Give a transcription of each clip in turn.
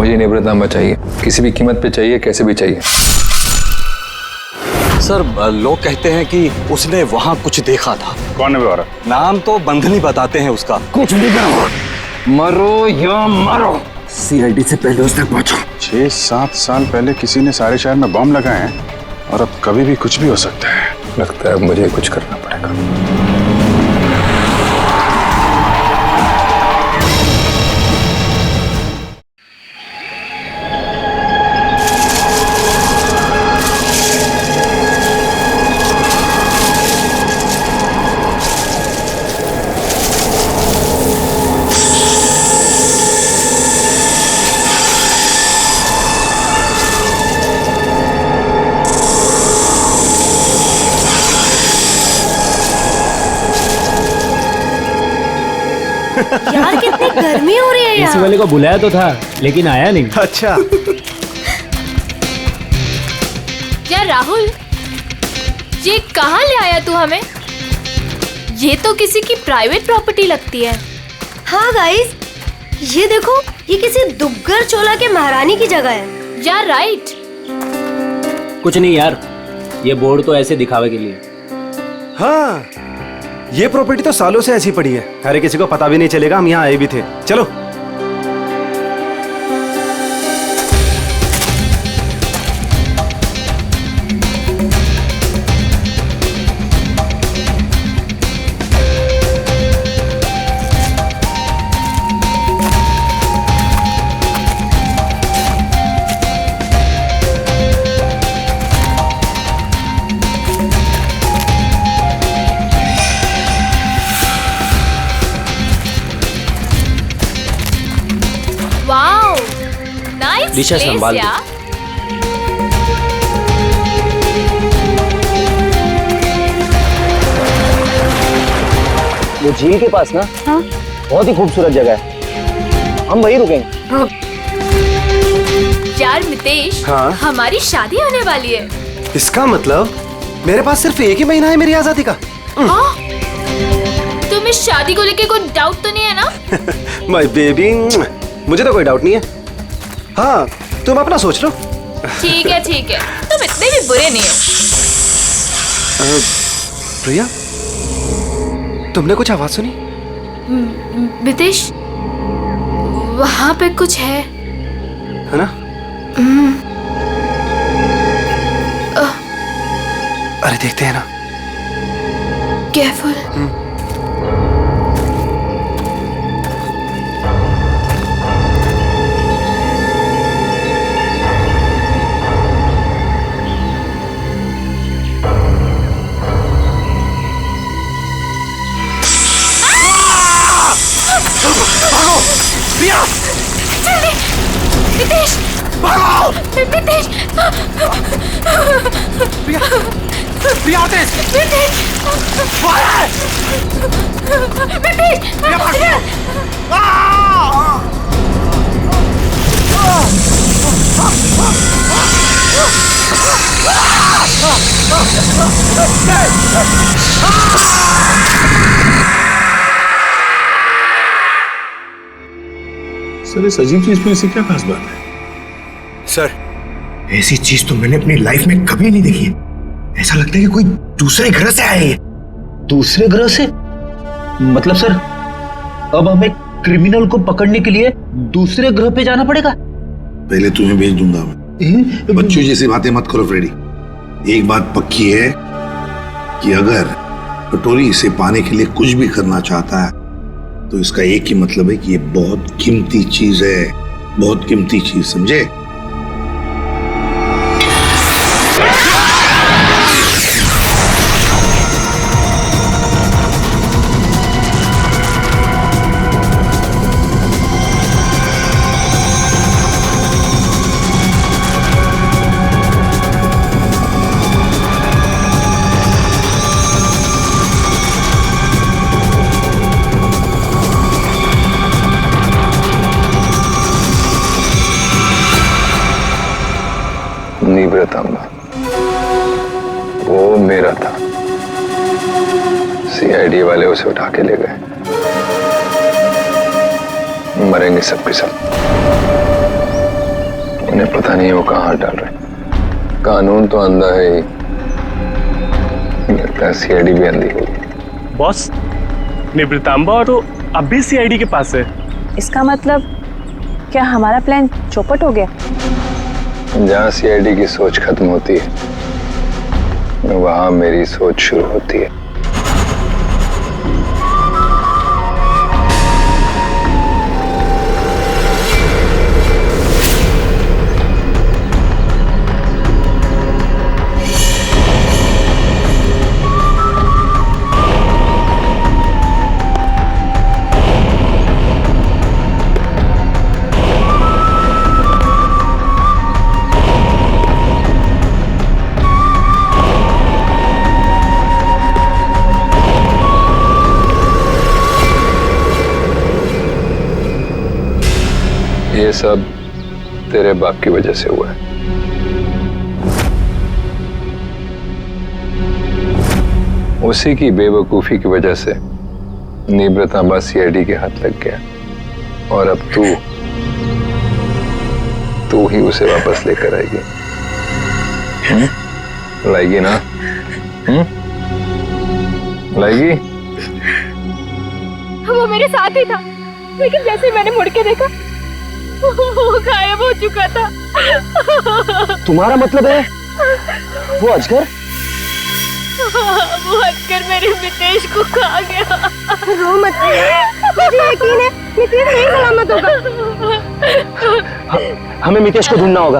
मुझे निवृत्तांबा चाहिए, किसी भी कीमत पे चाहिए, कैसे भी चाहिए। सर, लोग कहते हैं कि उसने वहाँ कुछ देखा था। कौन है बेवारा? नाम तो बंधनी बताते हैं उसका। कुछ भी करो, मरो या मरो, सीआईडी से पहले उस तक पहुंचो। 6-7 साल पहले किसी ने सारे शहर में बम लगाए हैं और अब कभी भी कुछ भी हो सकता है। लगता है अब मुझे कुछ करना पड़ेगा। यार कितनी गर्मी हो रही है यार। एसी वाले को बुलाया तो था लेकिन आया नहीं। अच्छा। यार राहुल, ये कहाँ ले आया तू हमें? ये तो किसी की प्राइवेट प्रॉपर्टी लगती है। हाँ गाइस, ये देखो, ये किसी दुग्गर चोला के महारानी की जगह है। यार राइट। कुछ नहीं यार, ये बोर्ड तो ऐसे दिखावे के लिए। हाँ, ये प्रॉपर्टी तो सालों से ऐसी पड़ी है, अरे किसी को पता भी नहीं चलेगा हम यहाँ आए भी थे। चलो। वाओ, नाइस दिशा प्लेस संभाल दो। यार। वो झील के पास ना, हाँ? बहुत ही खूबसूरत जगह है, हम वहीं रुकेंगे। यार मितेश, हाँ? हमारी शादी होने वाली है। इसका मतलब मेरे पास सिर्फ एक ही महीना है मेरी आजादी का। हाँ? तुम्हें शादी को लेके कोई डाउट तो नहीं है ना? माय बेबी, मुझे तो कोई डाउट नहीं है। हाँ, तुम अपना सोच लो। ठीक है ठीक है, तुम इतने भी बुरे नहीं हो। प्रिया, तुमने कुछ आवाज सुनी? मितेश, वहाँ पे कुछ है ना? अरे देखते हैं ना। केयरफुल। प्रिया! जल्दी! मितेश! भागो! मितेश! प्रिया! प्रिया तेज! मितेश! मितेश! प्रिया भाग! सर, इस अजीब चीज में ऐसी क्या खास बात है? सर, ऐसी चीज तो मैंने अपनी लाइफ में कभी नहीं देखी है। ऐसा लगता है कि कोई दूसरे ग्रह से आए हैं। दूसरे ग्रह से? मतलब सर, अब हमें क्रिमिनल को पकड़ने के लिए दूसरे ग्रह पे जाना पड़ेगा? पहले तुम्हें भेज दूंगा मैं। बच्चों जैसी बातें मत करो फ्रेडी। एक बात पक्की है कि अगर कटोरी इसे पाने के लिए कुछ भी करना चाहता है तो इसका एक ही मतलब है कि ये बहुत कीमती चीज है, बहुत कीमती चीज, समझे? निवृत्तांबा, वो मेरा था। सीआईडी वाले उसे उठा के ले गए। मरेंगे सब के सब। उन्हें पता नहीं वो कहाँ हाथ डाल रहे। कानून तो अंधा है ही, लगता है सीआईडी भी अंधी होगी। बॉस, निवृतांबा और अब भी सीआईडी के पास है। इसका मतलब क्या हमारा प्लान चौपट हो गया? जहाँ सीआईडी की सोच खत्म होती है, वहां मेरी सोच शुरू होती है। ये सब तेरे बाप की वजह से हुआ है। उसी की बेवकूफी की वजह से निवृतांबा सीआईडी के हाथ लग गया, और अब तू ही उसे वापस लेकर आएगी। लाएगी ना? लाएगी? वो मेरे साथ ही था, लेकिन जैसे मैंने मुड़ के देखा वो गायब हो चुका था। तुम्हारा मतलब है वो अजगर? वो अजगर मेरे मितेश को खा गया। रो मत, मुझे यकीन है मितेश नहीं सलामत होगा। हमें मितेश को ढूंढना होगा,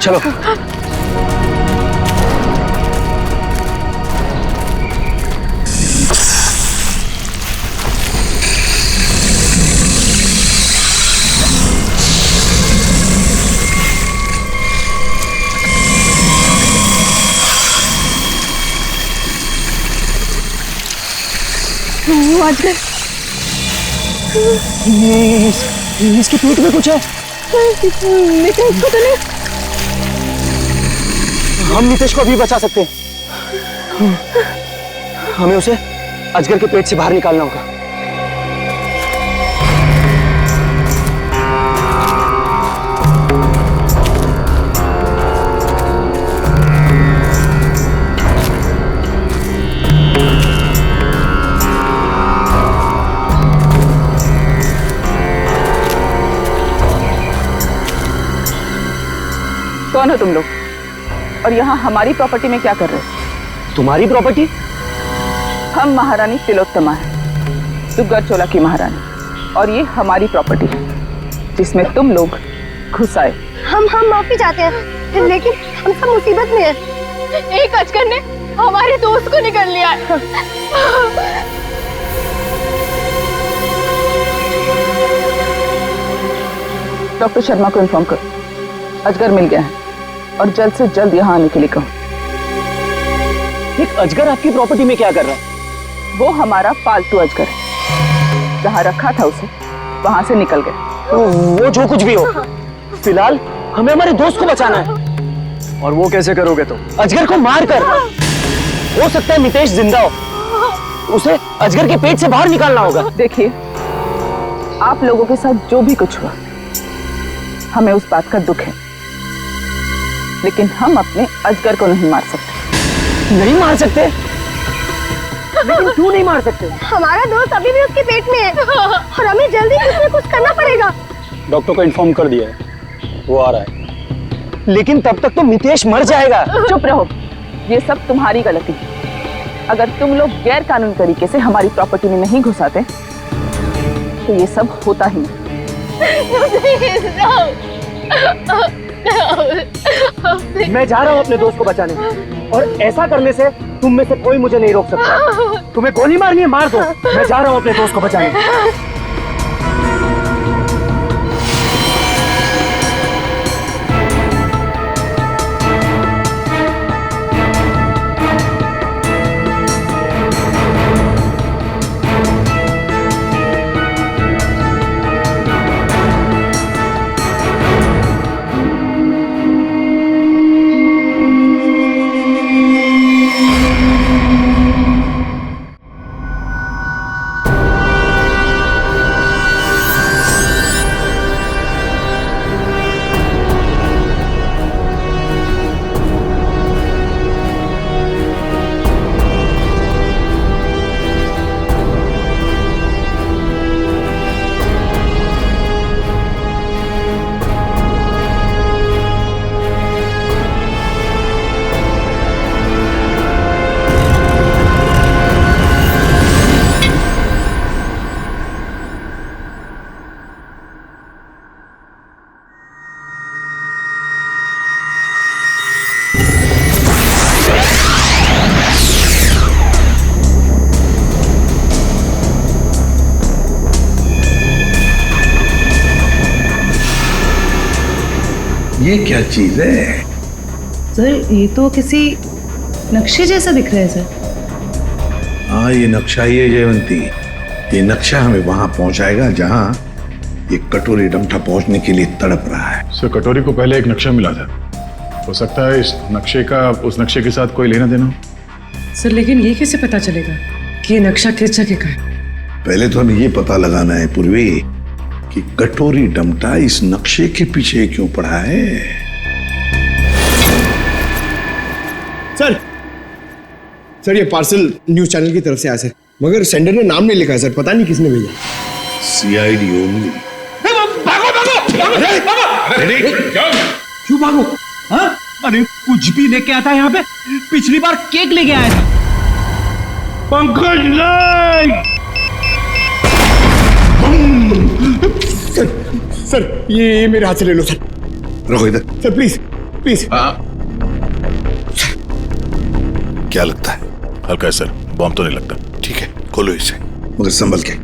चलो। वो अजगर, इसके पेट में कुछ है। मितेश को तो नहीं। हम मितेश को अभी बचा सकते हैं। हमें उसे अजगर के पेट से बाहर निकालना होगा। कौन हो तुम लोग, और यहाँ हमारी प्रॉपर्टी में क्या कर रहे हो? तुम्हारी प्रॉपर्टी? हम महारानी तिलोत्तमा है, दुग्गर चोला की महारानी, और ये हमारी प्रॉपर्टी है जिसमें तुम लोग घुस आए। हम माफी चाहते हैं, लेकिन हम सब मुसीबत में हैं। एक अजगर ने हमारे दोस्त को निकल लिया। डॉक्टर शर्मा को इन्फॉर्म करो, अजगर मिल गया है और जल्द से जल्द यहाँ आने के लिए कहो। एक अजगर आपकी प्रॉपर्टी में क्या कर रहा है? वो हमारा पालतू अजगर है, जहाँ रखा था उसे वहां से निकल गया। वो जो कुछ भी हो, फिलहाल हमें हमारे दोस्त को बचाना है। और वो कैसे करोगे तुम? अजगर को मार कर। हो सकता है मितेश जिंदा हो, उसे अजगर के पेट से बाहर निकालना होगा। देखिए, आप लोगों के साथ जो भी कुछ हुआ, हमें उस बात का दुख है, लेकिन हम अपने अजगर को नहीं मार सकते। नहीं मार सकते? लेकिन क्यों नहीं मार सकते? हमारा दोस्त अभी भी उसके पेट में है और हमें जल्दी कुछ न कुछ करना पड़ेगा। डॉक्टर को इन्फॉर्म कर दिया है, वो आ रहा है। लेकिन तब तक तो मितेश मर जाएगा। चुप रहो, ये सब तुम्हारी गलती है। अगर तुम लोग गैर कानूनी तरीके से हमारी प्रॉपर्टी में नहीं घुसाते तो ये सब होता ही नहीं। मैं जा रहा हूँ अपने दोस्त को बचाने, और ऐसा करने से तुम में से कोई मुझे नहीं रोक सकता। तुम्हें गोली मारनी है, मार दो। मैं जा रहा हूँ अपने दोस्त को बचाने। ये क्या चीज है? सर ये तो किसी नक्शे जैसा दिख रहा है सर। हाँ, ये नक्शा ही है जयवंती। ये नक्शा हमें वहां पहुंचाएगा जहां ये कटोरी डमठा पहुंचने के लिए तड़प रहा है। सर कटोरी को पहले एक नक्शा मिला था, हो सकता है इस नक्शे का उस नक्शे के साथ कोई लेना देना हो। सर लेकिन ये कैसे पता चलेगा कि ये नक्शा किस जगह का है? पहले तो हमें ये पता लगाना है पूर्वी कि कटोरी डमटा इस नक्शे के पीछे क्यों पड़ा है। सर ये पार्सल न्यूज चैनल की तरफ से आया सर, मगर सेंडर ने नाम नहीं लिखा है सर, पता नहीं किसने भेजा। CID only. क्यों भागो? हाँ? अरे कुछ भी लेके आता है यहाँ पे। पिछली बार केक लेके आया था। पंकज नहीं। सर ये मेरे हाथ से ले लो सर। रखो इधर। Sir please please. क्या लगता है? हल्का है सर, बॉम्ब तो नहीं लगता। ठीक है, खोलो इसे, मगर संभल के।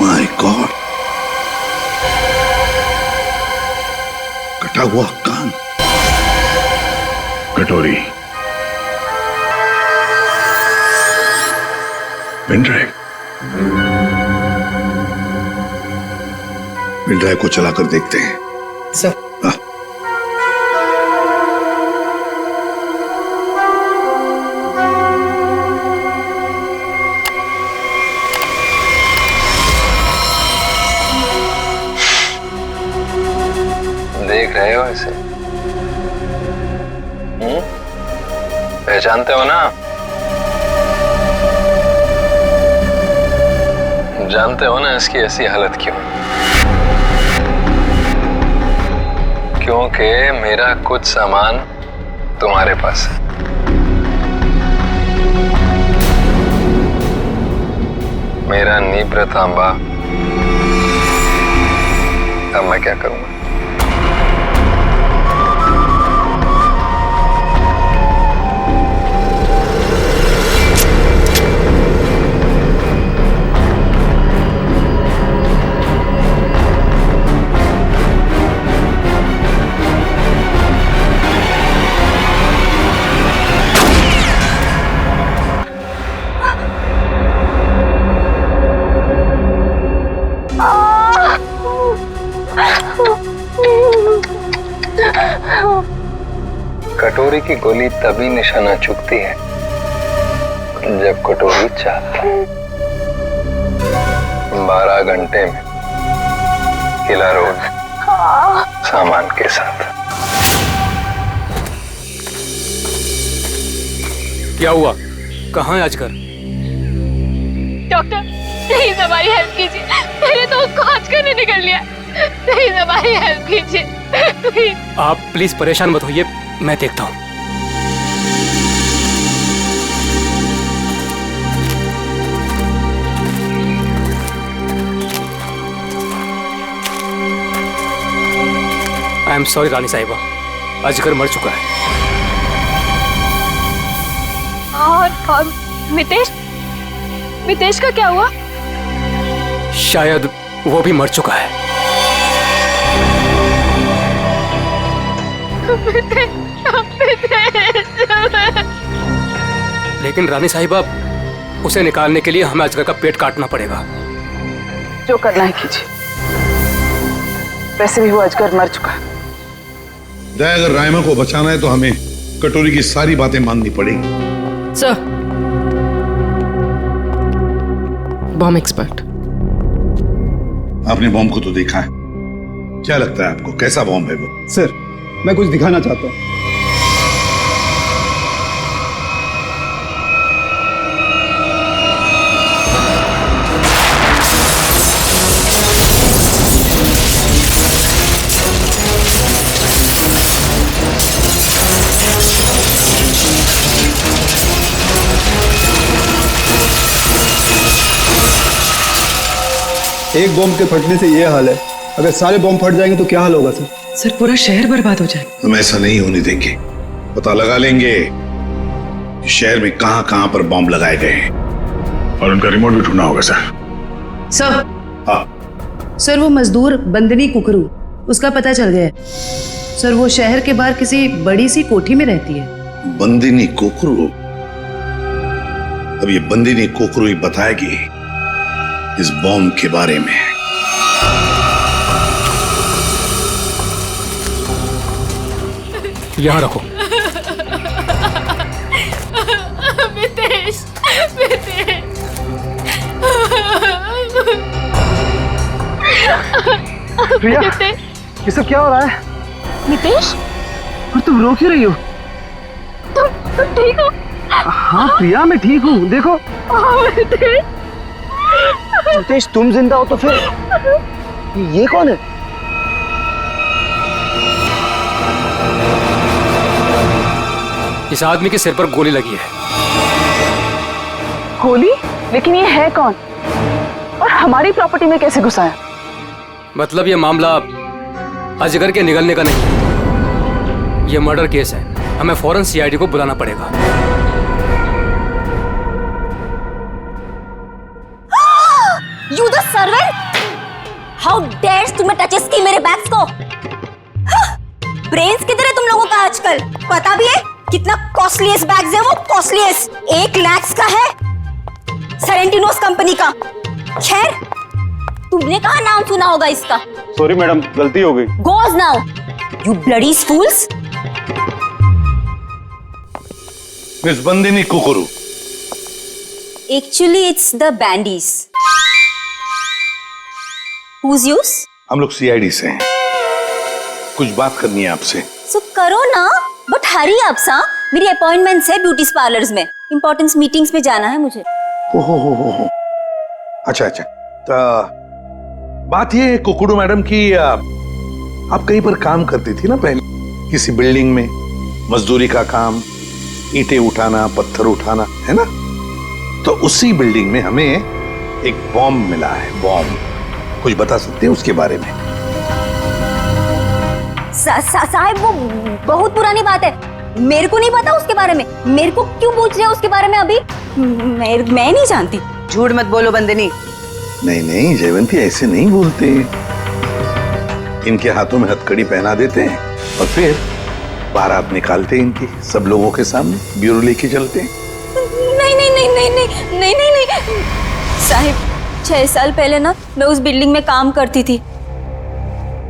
माय गॉड, कटा हुआ कान। कटोरी, पेन ड्राइव। पेन ड्राइव को चलाकर देखते हैं। सर हाँ। देख रहे हो इसे? पहचानते हो ना? जानते हो ना इसकी ऐसी हालत क्यों? क्योंकि मेरा कुछ सामान तुम्हारे पास है। मेरा नीब्र तांबा। अब मैं क्या करूंगा? कटोरी की गोली तभी निशाना चुकती है जब कटोरी चाहती है। 12 घंटे में किला रोड सामान के साथ। क्या हुआ? कहाँ है अजगर? डॉक्टर प्लीज हमारी हेल्प कीजिए। मैंने तो उसको आजकल ने निकल लिया। प्लीज हमारी हेल्प कीजिए प्लीज। आप प्लीज परेशान मत होइए, मैं देखता हूँ। आई एम सॉरी रानी साहिबा, अजगर मर चुका है। और मितेश का क्या हुआ? शायद वो भी मर चुका है। लेकिन रानी साहिबा, उसे निकालने के लिए हमें अजगर का पेट काटना पड़ेगा। जो करना है कीजिए, वैसे भी वो अजगर मर चुका है। दया, अगर रायमा को बचाना है तो हमें कटोरी की सारी बातें माननी पड़ेगी। Sir, bomb expert. आपने बॉम्ब को तो देखा है, क्या लगता है आपको कैसा बॉम्ब है वो? सर मैं कुछ दिखाना चाहता हूँ। एक बॉम्ब के फटने से ये हाल है, अगर सारे बॉम्ब फट जाएंगे तो क्या हाल होगा सर? सर पूरा शहर बर्बाद हो जाएगा। हम ऐसा नहीं होने देंगे, पता लगा लेंगे शहर में कहां कहां पर बॉम्ब लगाए गए हैं। और उनका रिमोट भी ढूंढना होगा सर। सर। हाँ सर, वो मजदूर बंदनी कुकरू, उसका पता चल गया है। सर, वो शहर के बाहर किसी बड़ी सी कोठी में रहती है। बंदिनी कोकरू। अब ये बंदिनी कोकरू ही बताएगी इस बॉम्ब के बारे में। यहाँ रखो। मितेश, मितेश। प्रिया, ये सब क्या हो रहा है? नितेश, और तुम रो क्यों रही हो? तुम ठीक हो? हाँ प्रिया, मैं ठीक हूँ। देखो नितेश, तुम जिंदा हो तो फिर ये कौन है? इस आदमी के सिर पर गोली लगी है। गोली? लेकिन ये है कौन और हमारी प्रॉपर्टी में कैसे घुसा है? मतलब ये मामला अजगर के निगलने का नहीं, ये मर्डर केस है। हमें फौरन सीआईडी को बुलाना पड़ेगा। You the servant! How dares तुम्हें टचेस की मेरे बैग्स को? ब्रेन्स किधर है तुम लोगों का आजकल? पता भी है कितना कॉस्टलीस्ट बैग्स है वो? कॉस्टलीस्ट 1 लाख का है, सेरेंटिनोस कंपनी का। खैर, तुमने कहाँ नाम सुना होगा इसका? सॉरी मैडम, गलती हो गई। Goes now, you bloody fools! Miss Bandini Kukru. Actually, it's the bandies. Who's yours? हम लोग सीआईडी से हैं, कुछ बात करनी है आपसे। So करो ना, बट हरी आप सा। मेरी अपॉइंटमेंट्स है ब्यूटी पार्लर्स में, इंपॉर्टेंट मीटिंग्स में जाना है मुझे। हो। अच्छा। तो बात ये कुकुडू मैडम की, आप कहीं पर काम करती थी ना पहले, किसी बिल्डिंग में मजदूरी का काम, ईंटें उठाना, पत्थर उठाना, है ना? तो उसी बिल्डिंग में हमें एक बॉम्ब मिला है। बॉम्ब, कुछ बता सकते हैं उसके बारे में? साहब, वो बहुत पुरानी बात है, मेरे को नहीं पता उसके बारे में। मेरे को क्यों पूछ रहे हो उसके बारे में अभी? मैं नहीं जानती। झूठ मत बोलो बंदनी। नहीं जयवंती, ऐसे नहीं बोलते। इनके हाथों में हथकड़ी पहना देते हैं और फिर बारात निकालते हैं इनकी, सब लोगों के सामने ब्यूरो लेके चलते हैं। नहीं साहिब, 6 साल पहले ना मैं उस बिल्डिंग में काम करती थी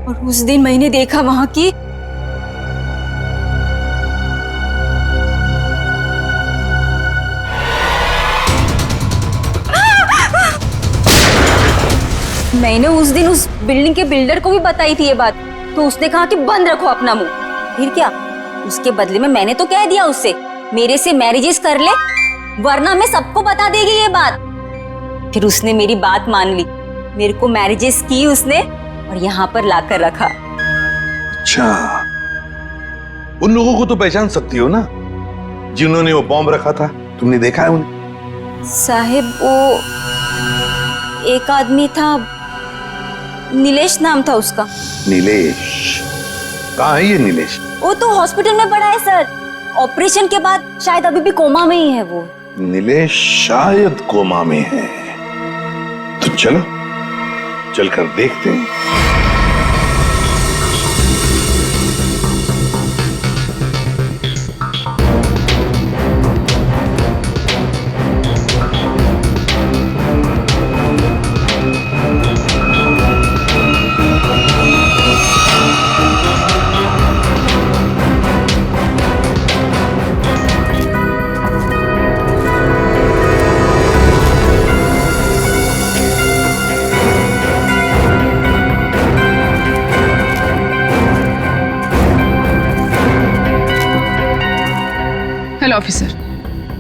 और उस दिन मैंने देखा वहां की मैंने उस दिन उस बिल्डिंग के बिल्डर को भी बताई थी ये बात, तो उसने कहा कि बंद रखो अपना मुंह। फिर क्या, उसके बदले में मैंने तो कह दिया उससे मेरे से मैरिजेस कर ले, वरना मैं सबको बता देगी ये बात। फिर उसने मेरी बात मान ली, मेरे को मैरिजेस की उसने और यहाँ पर लाकर रखा। अच्छा, उन लोगों को तो पहचान सकती हो ना जिन्होंने वो बॉम्ब रखा था? तुमने देखा है उन्हें? साहिब, वो एक आदमी था, नीलेश नाम था उसका। नीलेश? कहाँ है ये नीलेश? वो तो हॉस्पिटल में पड़ा है सर, ऑपरेशन के बाद शायद अभी भी कोमा में ही है वो। नीलेश शायद कोमा में है, तो चलो चलकर देखते हैं। ऑफिसर,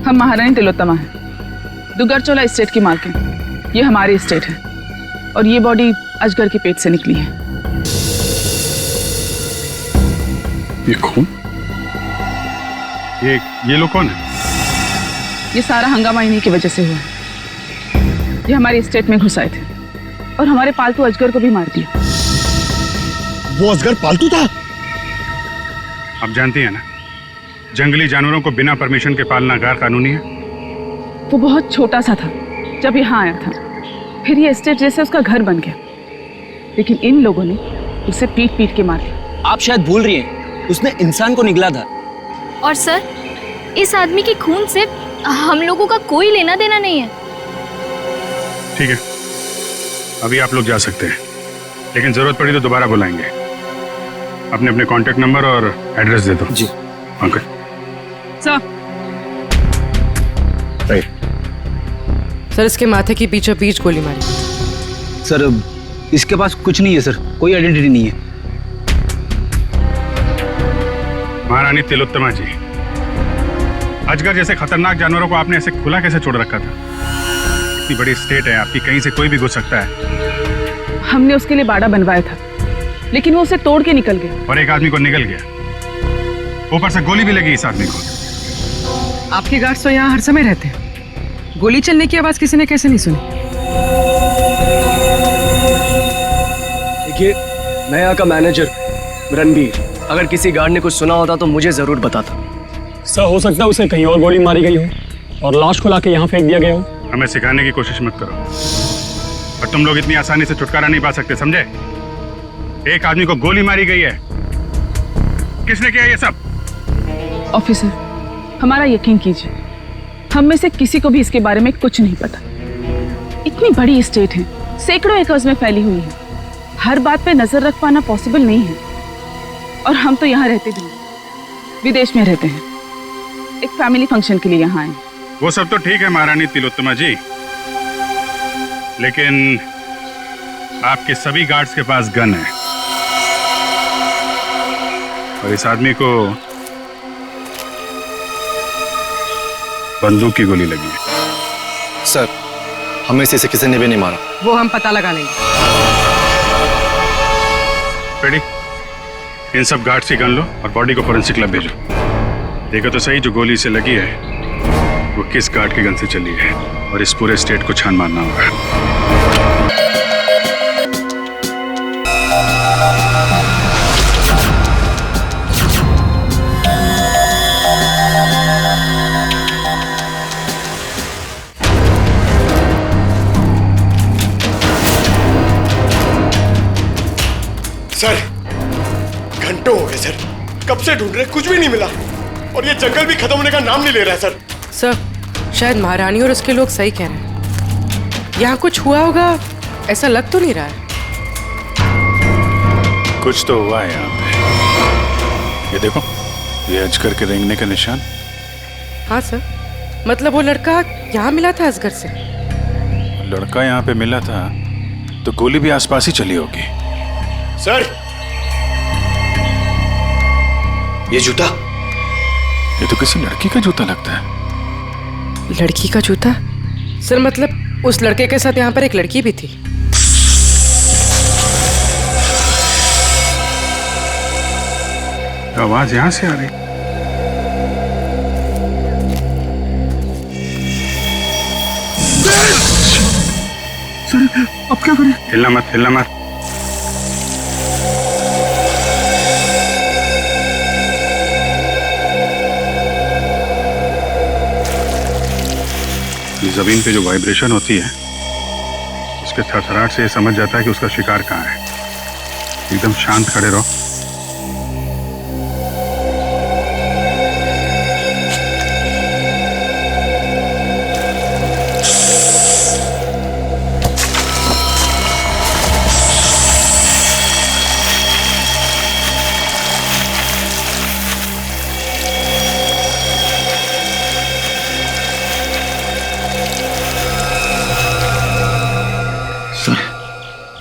हम महारानी तिलोत्तमा हैं, दुगरचोला एस्टेट की मालकिन। ये हमारी एस्टेट है और ये बॉडी अजगर के पेट से निकली है। ये कौन? ये लोग कौन है? ये सारा हंगामा इन्हीं की वजह से हुआ है। ये हमारी एस्टेट में घुस आए थे और हमारे पालतू अजगर को भी मार दिया। वो अजगर पालतू था? आप जानती हैं ना, जंगली जानवरों को बिना परमिशन के पालना गैर कानूनी है? वो बहुत छोटा सा था जब यहाँ आया था, फिर ये एस्टेट जैसे उसका घर बन गया, लेकिन इन लोगों ने उसे पीट पीट के मार दिया। आप शायद भूल रही हैं, उसने इंसान को निगला था। और सर, इस आदमी के खून से हम लोगों का कोई लेना देना नहीं है। ठीक है, अभी आप लोग जा सकते हैं, लेकिन जरूरत पड़ी तो दोबारा बुलाएंगे। अपने अपने कांटेक्ट नंबर और एड्रेस दे दो। जी। Okay sir. सर, इसके माथे की बीचों बीच गोली मारी। सर, इसके पास कुछ नहीं है सर, कोई आइडेंटिटी नहीं है। महारानी तिलोत्तमा जी, अजगर जैसे खतरनाक जानवरों को आपने ऐसे खुला कैसे छोड़ रखा था? इतनी बड़ी स्टेट है आपकी, कहीं से कोई भी घुस सकता है। हमने उसके लिए बाड़ा बनवाया था, लेकिन वो उसे तोड़ के निकल गया। और एक आदमी को निकल गया, ऊपर से गोली भी लगी इस आदमी को। आपके गार्ड्स तो यहाँ हर समय रहते हैं, गोली चलने की आवाज किसी ने कैसे नहीं सुनी? देखिए, मैं यहाँ का मैनेजर रणबीर, अगर किसी गार्ड ने कुछ सुना होता तो मुझे जरूर बताता। सर, हो सकता है उसे कहीं और गोली मारी गई हो और लाश को लाके यहाँ फेंक दिया गया हो। हमें सिखाने की कोशिश मत करो, और तुम लोग इतनी आसानी से छुटकारा नहीं पा सकते, समझे? एक आदमी को गोली मारी गई है, किसने किया ये सब? ऑफिसर, हमारा यकीन कीजिए, हम में से किसी को भी इसके बारे में कुछ नहीं पता। इतनी बड़ी स्टेट है, सैकड़ों एकर्स में फैली हुई है, हर बात पे नजर रख पाना पॉसिबल नहीं है। और हम तो यहाँ रहते भी नहीं, विदेश में रहते हैं, एक फैमिली फंक्शन के लिए यहाँ आए। वो सब तो ठीक है महारानी तिलोत्तमा जी, लेकिन आपके सभी गार्ड्स के पास गन है, और इस आदमी को बंदूक की गोली लगी है। सर, हमें से किसी ने भी नहीं मारा। वो हम पता लगा लेंगे। रेडी? इन सब गार्ड्स की गन लो और बॉडी को फोरेंसिक लैब भेजो। देखो तो सही, जो गोली से लगी है वो किस गार्ड की गन से चली है, और इस पूरे स्टेट को छान मारना होगा। सर, घंटों हो गए सर, कब से ढूंढ रहे, कुछ भी नहीं मिला, और ये जंगल भी खत्म होने का नाम नहीं ले रहा है सर। सर, शायद महारानी और उसके लोग सही कह रहे हैं, यहाँ कुछ हुआ होगा, ऐसा लग तो नहीं रहा है। कुछ तो हुआ है यहाँ पे। ये देखो, ये अजगर के रेंगने का निशान। हाँ सर, मतलब वो लड़का यहाँ मिला था अजगर से। लड़का यहाँ पे मिला था तो गोली भी आसपास ही चली होगी। सर, ये जूता? ये तो किसी लड़की का जूता लगता है। लड़की का जूता? सर, मतलब उस लड़के के साथ यहाँ पर एक लड़की भी थी। आवाज यहाँ से आ रही। सर, अब क्या करें? हिलना मत, हिलना मत। जमीन पे जो वाइब्रेशन होती है, उसके थरथराहट से ये समझ जाता है कि उसका शिकार कहाँ है। एकदम शांत खड़े रहो।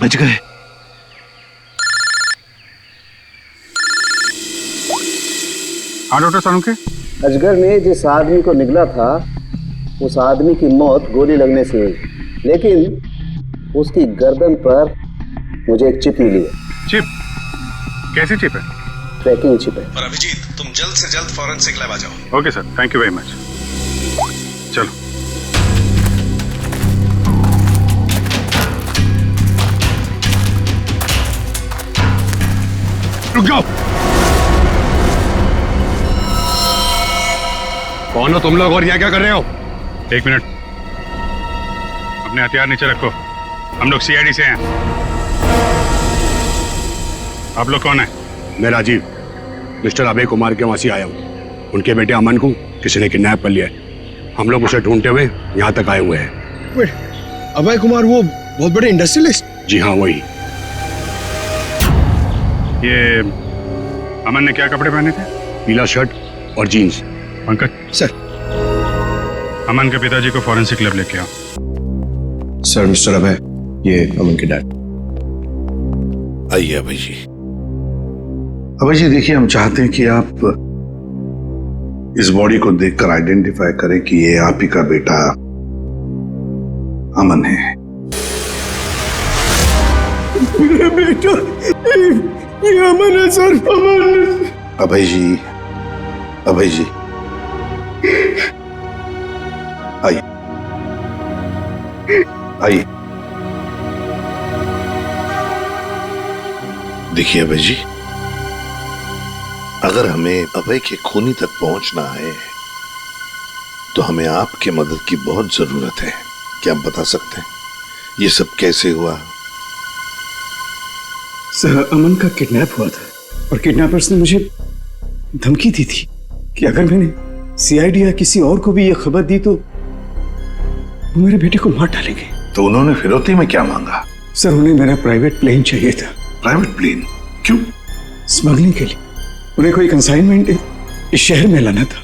बच गए। हाँ डॉक्टर सालुंके। अजगर ने जिस आदमी को निगला था, उस आदमी की मौत गोली लगने से हुई, लेकिन उसकी गर्दन पर मुझे एक चिप मिली है। चिप? कैसी चिप है? ट्रैकिंग चिप है। और अभिजीत, तुम जल्द से जल्द फॉरेंसिक लैब आ जाओ। Okay sir, thank you very much. चलो। रुक जाओ। कौन हो तुम लोग और यहाँ क्या कर रहे हो? एक मिनट, अपने हथियार नीचे रखो। हम लोग सीआईडी से हैं। आप लोग कौन है? मैं राजीव, मिस्टर अभय कुमार के वहां से आया हूँ। उनके बेटे अमन को किसी ने किडनैप कर लिया है। हम लोग उसे ढूंढते हुए यहाँ तक आए हुए हैं। अभय कुमार वो बहुत बड़े इंडस्ट्रियलिस्ट? जी हाँ, वही। ये अमन ने क्या कपड़े पहने थे? पीला शर्ट और जीन्स। पंकज सर, अमन के पिताजी को फॉरेंसिक लैब लेके आओ। सर मिस्टर अभय, ये अमन के डैड। आइए अभय जी। अभय जी देखिए, हम चाहते हैं कि आप इस बॉडी को देखकर आइडेंटिफाई करें कि ये आप ही का बेटा अमन है। मेरा बेटा, ये अमन है सर, अमन। अभय जी, अभय जी आइए आइए। देखिए अभय जी, अगर हमें अभय के खूनी तक पहुंचना है तो हमें आपके मदद की बहुत जरूरत है। क्या आप बता सकते हैं ये सब कैसे हुआ? सर, अमन का किडनैप हुआ था और किडनैपर्स ने मुझे धमकी दी थी कि अगर मैंने सीआईडी या किसी और को भी यह खबर दी तो वो मेरे बेटे को मार डालेंगे। तो उन्होंने फिरौती में क्या मांगा? सर, उन्हें मेरा प्राइवेट प्लेन चाहिए था। Private plane? क्यों? स्मगलिंग के लिए। उन्हें कोई कंसाइनमेंट इस शहर में लाना था।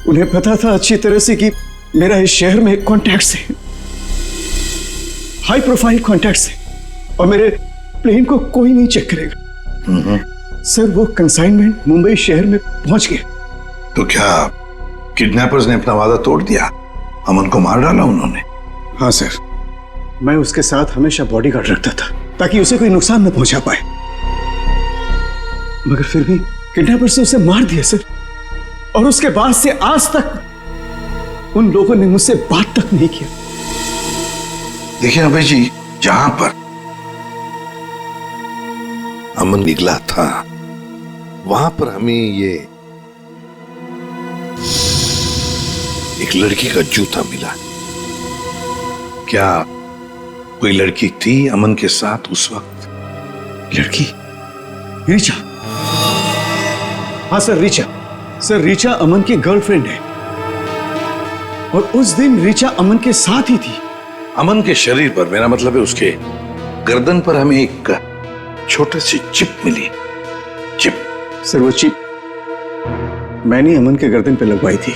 उन्हें पता था अच्छी तरह से कि मेरा इस शहर में कॉन्टैक्ट्स है, हाई प्रोफाइल कॉन्टैक्ट्स है, और मेरे प्लेन को कोई नहीं चेक करेगा। सर, वो कंसाइनमेंट मुंबई शहर में पहुंच गया। तो क्या किडनैपर्स ने अपना वादा तोड़ दिया? अमन को मार डाला उन्होंने? हाँ सर, मैं उसके साथ हमेशा बॉडीगार्ड रखता था ताकि उसे कोई नुकसान न पहुंचा पाए, मगर फिर भी किडनैपर्स ने उसे मार दिया सर। और उसके बाद से आज तक उन लोगों ने मुझसे बात तक नहीं किया। देखिए अभय जी, जहां पर अमन निकला था वहां पर हमें ये एक लड़की का जूता मिला। क्या कोई लड़की थी अमन के साथ उस वक्त? लड़की? रीचा? हाँ सर, रीचा। सर, रीचा अमन की गर्लफ्रेंड है और उस दिन रीचा अमन के साथ ही थी। अमन के शरीर पर, मेरा मतलब है उसके गर्दन पर, हमें एक छोटी सी चिप मिली। चिप? सर, वो चिप मैंने अमन के गर्दन पे लगवाई थी।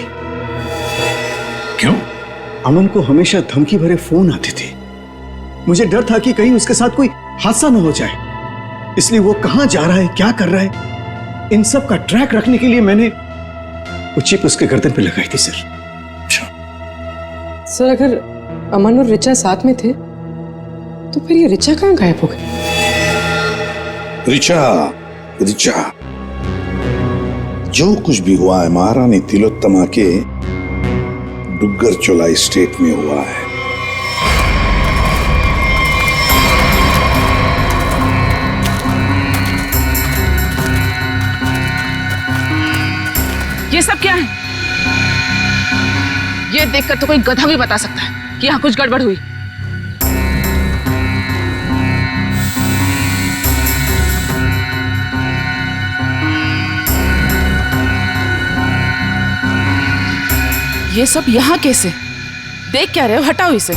क्यों? अमन को हमेशा धमकी भरे फोन आते थे। मुझे डर था कि कहीं उसके साथ कोई हादसा न हो जाए, इसलिए वो कहां जा रहा है, क्या कर रहा है, इन सब का ट्रैक रखने के लिए मैंने वो चिप उसके गर्दन पे लगाई थी सर। सर, अगर अमन और रिचा साथ में थे तो फिर ये रिचा कहां गायब हो गई? रिचा, रिचा, जो कुछ भी हुआ है महारानी तिलोत्तमा के डुग्गर चोलाई स्टेट में हुआ है। ये सब क्या है? ये देखकर तो कोई गधा भी बता सकता है कि यहाँ कुछ गड़बड़ हुई। ये सब यहाँ कैसे? देख क्या रहे हो? हटाओ इसे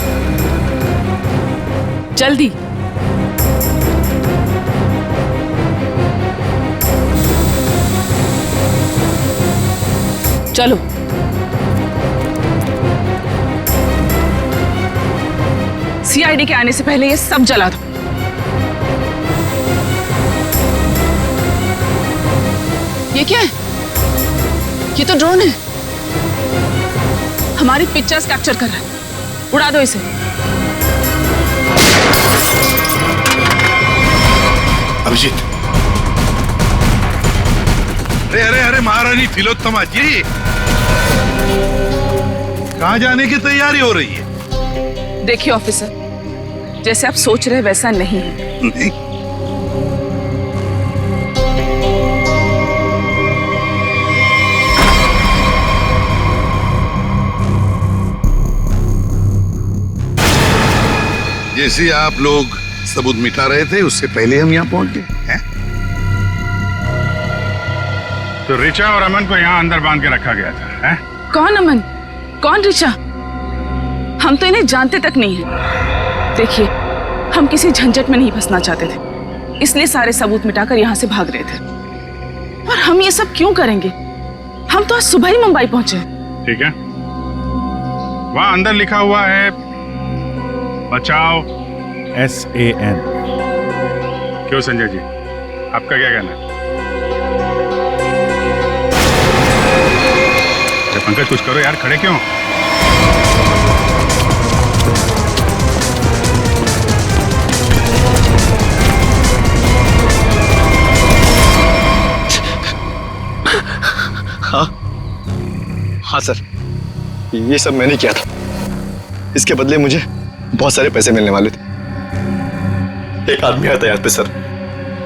जल्दी। चलो। सीआईडी के आने से पहले ये सब जला दो। ये क्या है? ये तो ड्रोन है, हमारी पिक्चर्स कैप्चर कर रहा है। उड़ा दो इसे। अभिजीत, अरे अरे अरे महारानी तिलोत्तमा जी, कहां जाने की तैयारी हो रही है? देखिए ऑफिसर, जैसे आप सोच रहे वैसा नहीं है। नहीं? जैसे आप लोग सबूत मिटा रहे थे उससे पहले हम यहाँ पहुंच गए हैं। तो रिचा और अमन को यहाँ अंदर बांध के रखा गया था, हैं? कौन अमन, कौन रिचा? हम तो इन्हें जानते तक नहीं है। देखिए, हम किसी झंझट में नहीं फंसना चाहते थे, इसलिए सारे सबूत मिटाकर यहाँ से भाग रहे थे। और हम ये सब क्यों करेंगे? हम तो आज सुबह ही मुंबई पहुंचे। ठीक है, वहां अंदर लिखा हुआ है बचाओ SAN। क्यों संजय जी, आपका क्या कहना है? पंकज कुछ करो यार, खड़े क्यों? हाँ सर, ये सब मैंने किया था। इसके बदले मुझे बहुत सारे पैसे मिलने वाले थे। एक आदमी आया था यहाँ पे सर,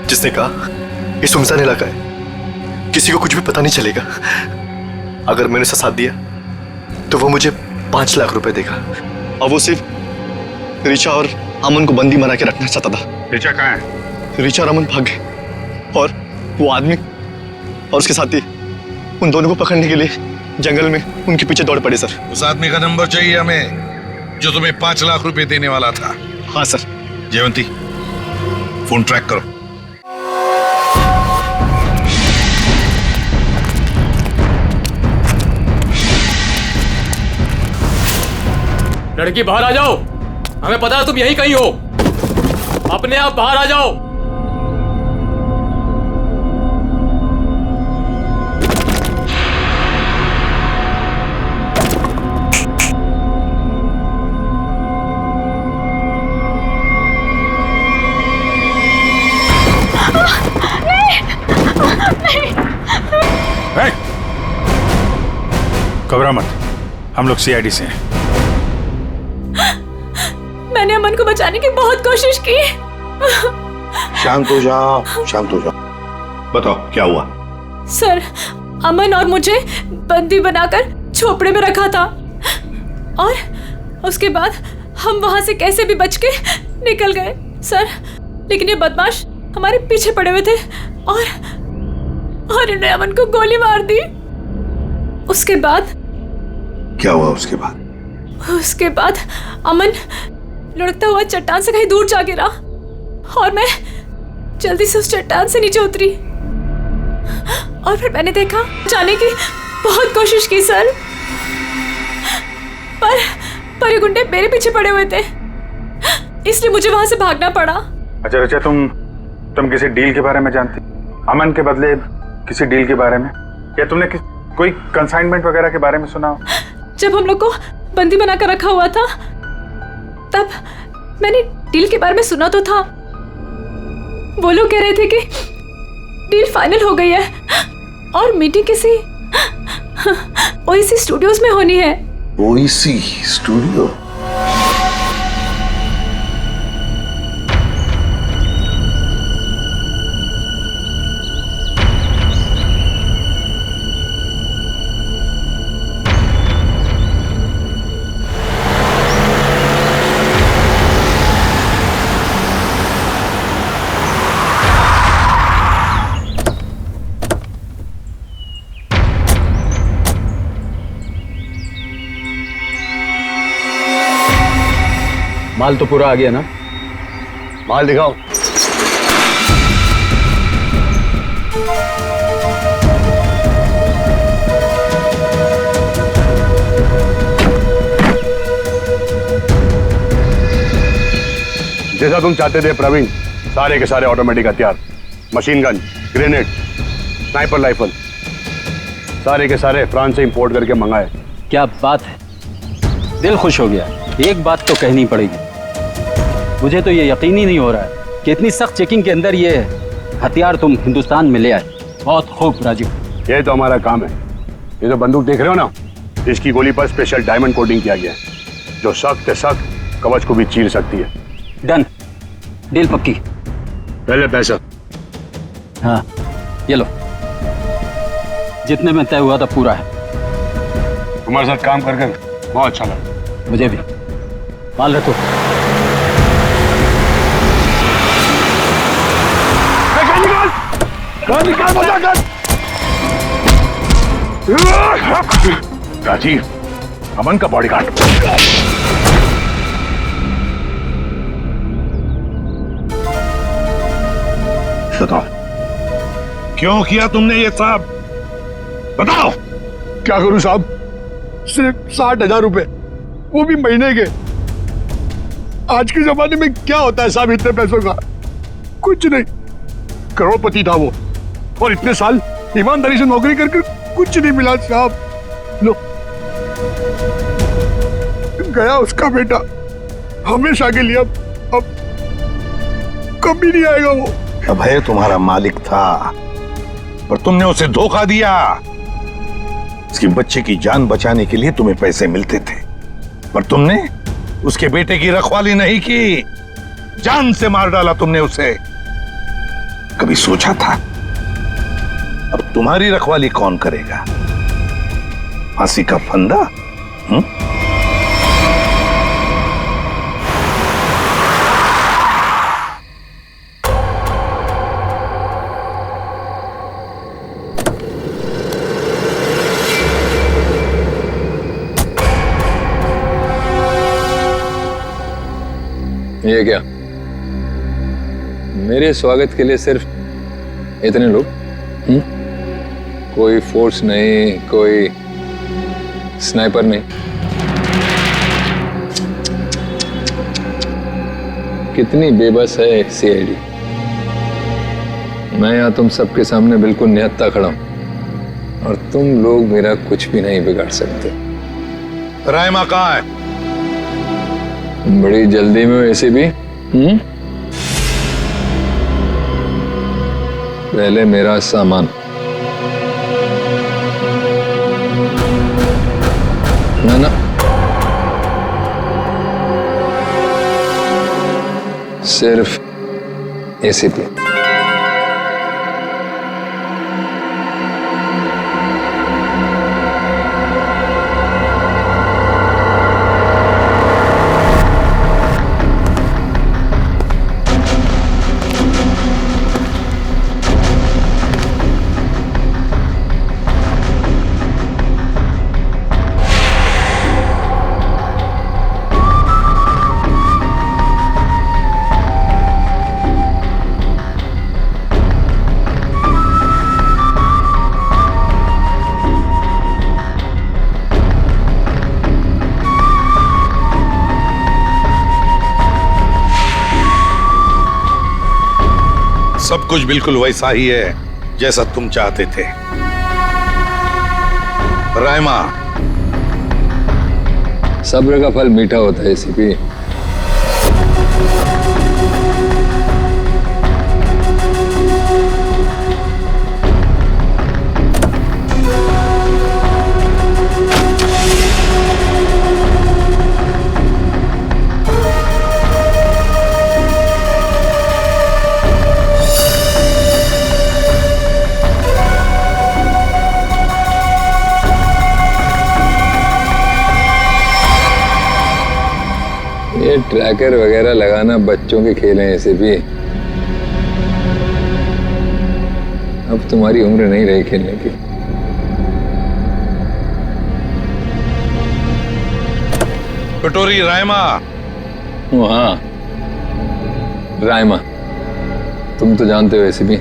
जिसने कहा ये सुनसान इलाका है, किसी को कुछ भी पता नहीं चलेगा। अगर मैंने उसे साथ दिया तो वो मुझे 5 लाख रुपए देगा। और वो सिर्फ रिचा और अमन को बंदी बना के रखना चाहता था। रिचा कहाँ है? रिचा और अमन भाग गए और वो आदमी और उसके साथी उन दोनों को पकड़ने के लिए जंगल में उनके पीछे दौड़ पड़े सर। उस आदमी का नंबर चाहिए हमें जो तुम्हें 5 लाख रुपए देने वाला था। हाँ सर। जयवंती, फोन ट्रैक करो। लड़की बाहर आ जाओ, हमें पता है तुम यहीं कहीं हो। अपने आप बाहर आ जाओ। घबरा मत, हम लोग CID से हैं। मैंने अमन को बचाने की बहुत कोशिश की। शांत हो जाओ, शांत हो जाओ। बताओ क्या हुआ? सर, अमन और मुझे बंदी बनाकर झोपड़े में रखा था और उसके बाद हम वहां से कैसे भी बच के निकल गए सर। लेकिन ये बदमाश हमारे पीछे पड़े हुए थे और इन्होंने अमन को गोली मार दी। उसके बाद क्या हुआ? उसके बाद अमन लुढ़कता हुआ चट्टान से कहीं दूर जा गिरा और मैं जल्दी से उस चट्टान से नीचे उतरी और फिर मैंने देखा, जाने की बहुत कोशिश की सर, पर ये गुंडे मेरे पीछे पड़े हुए थे, इसलिए मुझे वहां से भागना पड़ा। अच्छा रिचा, तुम किसी डील के बारे में जानती? अमन के बदले किसी डील के बारे में? या तुमने कोई कंसाइनमेंट वगैरह के बारे में सुना? जब हम लोग को बंदी बनाकर रखा हुआ था तब मैंने डील के बारे में सुना तो था। वो लोग कह रहे थे कि डील फाइनल हो गई है और मीटिंग किसी OEC स्टूडियोज में होनी है। OEC studio? माल तो पूरा आ गया ना? माल दिखाओ। जैसा तुम चाहते थे प्रवीण, सारे के सारे ऑटोमेटिक हथियार, machine gun, grenade, sniper rifle, सारे के सारे फ्रांस से इंपोर्ट करके मंगाए। क्या बात है, दिल खुश हो गया। एक बात तो कहनी पड़ेगी, मुझे तो ये यकीन ही नहीं हो रहा है कि इतनी सख्त चेकिंग के अंदर ये हथियार तुम हिंदुस्तान में ले आए। बहुत खूब राजीव, ये तो हमारा काम है। ये जो बंदूक देख रहे हो ना, इसकी गोली पर स्पेशल डायमंड कोटिंग किया गया है जो सख्त से सख्त कवच को भी चीर सकती है। डन, डील पक्की। पहले पैसा। हाँ ये लो, जितने में तय हुआ था पूरा है। तुम्हारे साथ काम कर बहुत अच्छा लगा। मुझे भी। माल रखो। निकाल मजा कर। राजीव, अमन का बॉडीगार्ड। बताओ क्यों किया तुमने ये साहब? बताओ। क्या करूं साहब? सिर्फ 60,000 रुपए, वो भी महीने के। आज के जमाने में क्या होता है साहब इतने पैसों का? कुछ नहीं। करोड़पति था वो, और इतने साल ईमानदारी से नौकरी करके कुछ नहीं मिला साहब। लो, गया उसका बेटा, हमेशा के लिए। अब कभी नहीं आएगा वो। अभय तुम्हारा मालिक था, पर तुमने उसे धोखा दिया। उसकी बच्चे की जान बचाने के लिए तुम्हें पैसे मिलते थे, पर तुमने उसके बेटे की रखवाली नहीं की, जान से मार डाला तुमने उसे। कभी सोचा था अब तुम्हारी रखवाली कौन करेगा? फांसी का फंदा? ये क्या? मेरे स्वागत के लिए सिर्फ इतने लोग? कोई फोर्स नहीं, कोई स्नाइपर नहीं? कितनी बेबस है सीआईडी। मैं यहाँ तुम सबके सामने बिल्कुल निहत्था खड़ा हूं, और तुम लोग मेरा कुछ भी नहीं बिगाड़ सकते। रायमा कहाँ है? बड़ी जल्दी में वैसे भी। पहले मेरा सामान। ना सिर्फ एसीपी। सब कुछ बिल्कुल वैसा ही है जैसा तुम चाहते थे। रायमा, सब्र का फल मीठा होता है एसीपी। ये ट्रैकर वगैरह लगाना बच्चों के खेल हैं ऐसे भी। अब तुम्हारी उम्र नहीं रही खेलने की। कटोरी रायमा। हाँ, रायमा। तुम तो जानते हो ऐसे भी,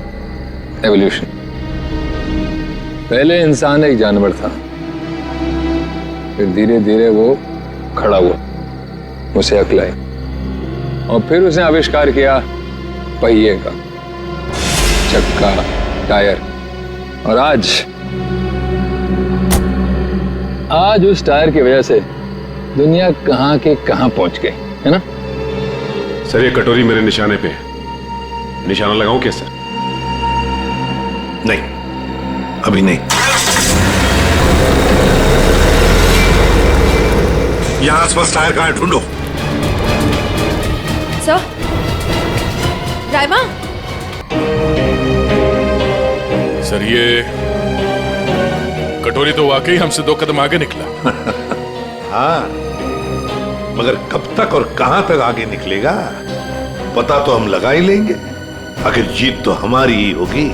एवोल्यूशन। पहले इंसान एक जानवर था, फिर धीरे धीरे वो खड़ा हुआ, उसे अक्ल आई, और फिर उसने आविष्कार किया पहिए का, चक्का, टायर। और आज उस टायर की वजह से दुनिया कहां के कहां पहुंच गई है ना? सर, ये कटोरी मेरे निशाने पे है। निशाना लगाऊं क्या सर? नहीं, अभी नहीं। यहां आसपास टायर कहां है, ढूंढो। सर, रायमा। सर, ये कटोरी तो वाकई हमसे 2 कदम आगे निकला। हाँ, मगर कब तक और कहां तक आगे निकलेगा पता तो हम लगा ही लेंगे। आखिर जीत तो हमारी ही होगी।